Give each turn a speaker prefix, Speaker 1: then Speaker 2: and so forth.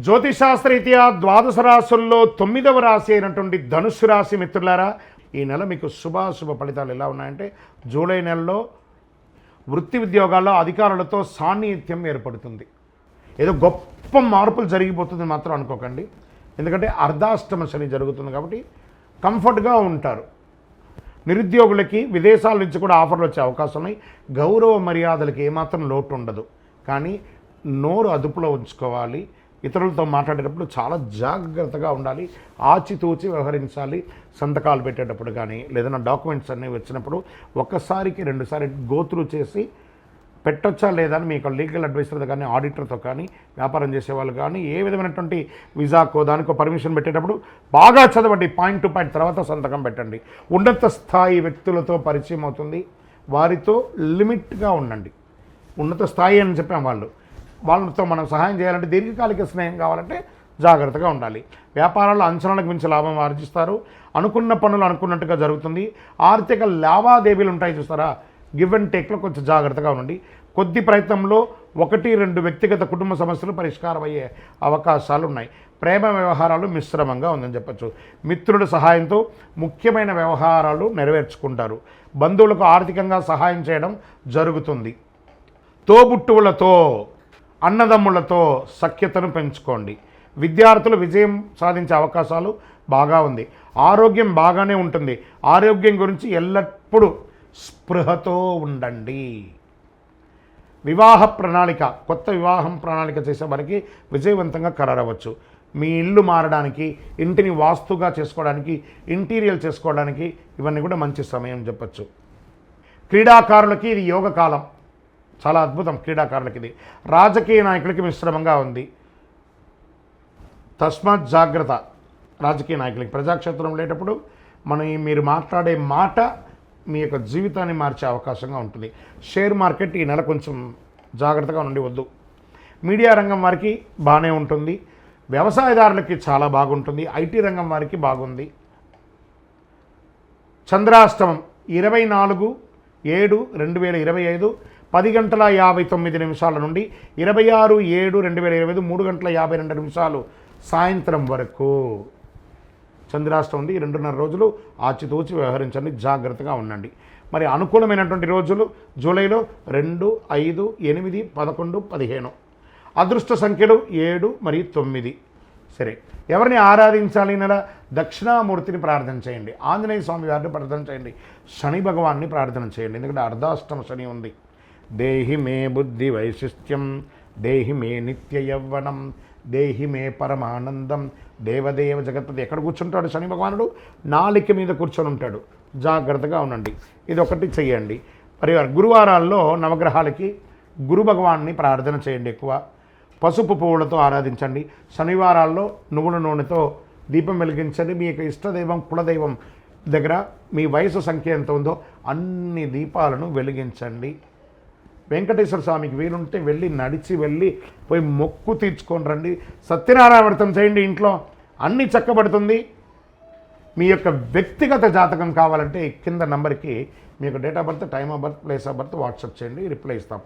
Speaker 1: జ్యోతిశాస్త్రరీత్యా ద్వాదశ రాశుల్లో 9వ రాశి అయినటువంటి ధనుస్సు రాశి మిత్రులారా, ఈ నెల మీకు శుభాశుభ ఫలితాలు ఎలా ఉన్నాయంటే, జూలై నెలలో వృత్తి ఉద్యోగాల్లో అధికారులతో సాన్నిహిత్యం ఏర్పడుతుంది. ఏదో గొప్ప మార్పులు జరిగిపోతుంది మాత్రం అనుకోకండి. ఎందుకంటే అర్ధాష్టమ శని జరుగుతుంది కాబట్టి కంఫర్ట్గా ఉంటారు. నిరుద్యోగులకి విదేశాల నుంచి కూడా ఆఫర్లు వచ్చే అవకాశం ఉన్నాయి. గౌరవ మర్యాదలకి ఏమాత్రం లోటు ఉండదు. కానీ నోరు అదుపులో ఉంచుకోవాలి. ఇతరులతో మాట్లాడేటప్పుడు చాలా జాగ్రత్తగా ఉండాలి. ఆచితూచి వ్యవహరించాలి. సంతకాలు పెట్టేటప్పుడు కానీ లేదన్నా డాక్యుమెంట్స్ అన్నీ వచ్చినప్పుడు ఒక్కసారికి 2 సార్లు గోత్రు చేసి పెట్టొచ్చా లేదా అని మీకు లీగల్ అడ్వైజర్తో కానీ ఆడిటర్తో కానీ వ్యాపారం చేసేవాళ్ళు కానీ ఏ విధమైనటువంటి విజాకో దానికో పర్మిషన్ పెట్టేటప్పుడు బాగా చదవండి. పాయింట్ టు పాయింట్ తర్వాత సంతకం పెట్టండి. ఉన్నత స్థాయి వ్యక్తులతో పరిచయం అవుతుంది. వారితో లిమిట్గా ఉండండి. ఉన్నత స్థాయి అని చెప్పాం వాళ్ళతో మనం సహాయం చేయాలంటే, దీర్ఘకాలిక స్నేహం కావాలంటే జాగ్రత్తగా ఉండాలి. వ్యాపారాల్లో అంచనాలకు మించి లాభం ఆర్జిస్తారు. అనుకున్న పనులు అనుకున్నట్టుగా జరుగుతుంది. ఆర్థిక లావాదేవీలు ఉంటాయి చూస్తారా, గివ్ అండ్ టేక్లో కొంచెం జాగ్రత్తగా ఉండండి. కొద్ది ప్రయత్నంలో 1-2 వ్యక్తిగత కుటుంబ సమస్యలు పరిష్కారం అయ్యే అవకాశాలు ఉన్నాయి. ప్రేమ వ్యవహారాలు మిశ్రమంగా ఉందని చెప్పచ్చు. మిత్రుల సహాయంతో ముఖ్యమైన వ్యవహారాలు నెరవేర్చుకుంటారు. బంధువులకు ఆర్థికంగా సహాయం చేయడం జరుగుతుంది. తోబుట్టువులతో అన్నదమ్ములతో సఖ్యతను పెంచుకోండి. విద్యార్థులు విజయం సాధించే అవకాశాలు బాగా ఉంది. ఆరోగ్యం బాగానే ఉంటుంది. ఆరోగ్యం గురించి ఎల్లప్పుడూ స్పృహతో ఉండండి. వివాహ ప్రణాళిక, కొత్త వివాహం ప్రణాళిక చేసే వారికి విజయవంతంగా ఖరారవచ్చు. మీ ఇల్లు మారడానికి, ఇంటిని వాస్తుగా చేసుకోవడానికి, ఇంటీరియర్ చేసుకోవడానికి ఇవన్నీ కూడా మంచి సమయం చెప్పచ్చు. క్రీడాకారులకి ఇది యోగ కాలం, చాలా అద్భుతం. క్రీడాకారులకి ఇది. రాజకీయ నాయకులకి మిశ్రమంగా ఉంది. తస్మాత్ జాగ్రత్త. రాజకీయ నాయకులకి ప్రజాక్షేత్రం ఉండేటప్పుడు మీరు మాట్లాడే మాట మీ యొక్క జీవితాన్ని మార్చే అవకాశంగా ఉంటుంది. షేర్ మార్కెట్ ఈ నెల కొంచెం జాగ్రత్తగా ఉండి వద్దు. మీడియా రంగం వారికి బాగానే ఉంటుంది. వ్యవసాయదారులకి చాలా బాగుంటుంది. ఐటీ రంగం వారికి బాగుంది. చంద్రాష్టమం 24/7/2025 10:59 నుండి 26/7/2025 3:52 సాయంత్రం వరకు చంద్రాష్టమం ఉంది. 2.5 రోజులు ఆచితూచి వ్యవహరించండి, జాగ్రత్తగా ఉండండి. మరి అనుకూలమైనటువంటి రోజులు జూలైలో 2, 5, 8, 11, 15. అదృష్ట సంఖ్యలు 7 మరియు 9. సరే, ఎవరిని ఆరాధించాలి? నెల దక్షిణామూర్తిని ప్రార్థన చేయండి. ఆంజనేయ స్వామి వారిని ప్రార్థన చేయండి. శని భగవాన్ని ప్రార్థన చేయండి. ఎందుకంటే అర్ధాష్టమ శని ఉంది. దేహి మే బుద్ధి వైశిష్ట్యం, దేహి మే నిత్య యవ్వనం, దేహి మే పరమానందం, దేవదేవ జగత్పతి. ఎక్కడ కూర్చుంటాడు శని భగవానుడు? నాలిక మీద కూర్చొని ఉంటాడు. జాగ్రత్తగా ఉండండి. ఇది ఒకటి చెయ్యండి. మరి గురువారాల్లో నవగ్రహాలకి గురు భగవాన్ని ప్రార్థన చేయండి. ఎక్కువ పసుపు పువ్వులతో ఆరాధించండి. శనివారాల్లో నువ్వుల నూనెతో దీపం వెలిగించండి. మీ యొక్క ఇష్టదైవం కులదైవం దగ్గర మీ వయసు సంఖ్య ఎంత ఉందో అన్ని దీపాలను వెలిగించండి. వెంకటేశ్వర స్వామికి వీలుంటే నడిచి వెళ్ళి పోయి మొక్కు తీర్చుకొని రండి. సత్యనారాయణ వ్రతం చేయండి. ఇంట్లో అన్నీ చక్కబడుతుంది. మీ యొక్క వ్యక్తిగత జాతకం కావాలంటే కింద నంబర్కి మీ యొక్క date of birth, time of birth, place of birth WhatsApp చేయండి. రిప్లై ఇస్తాం.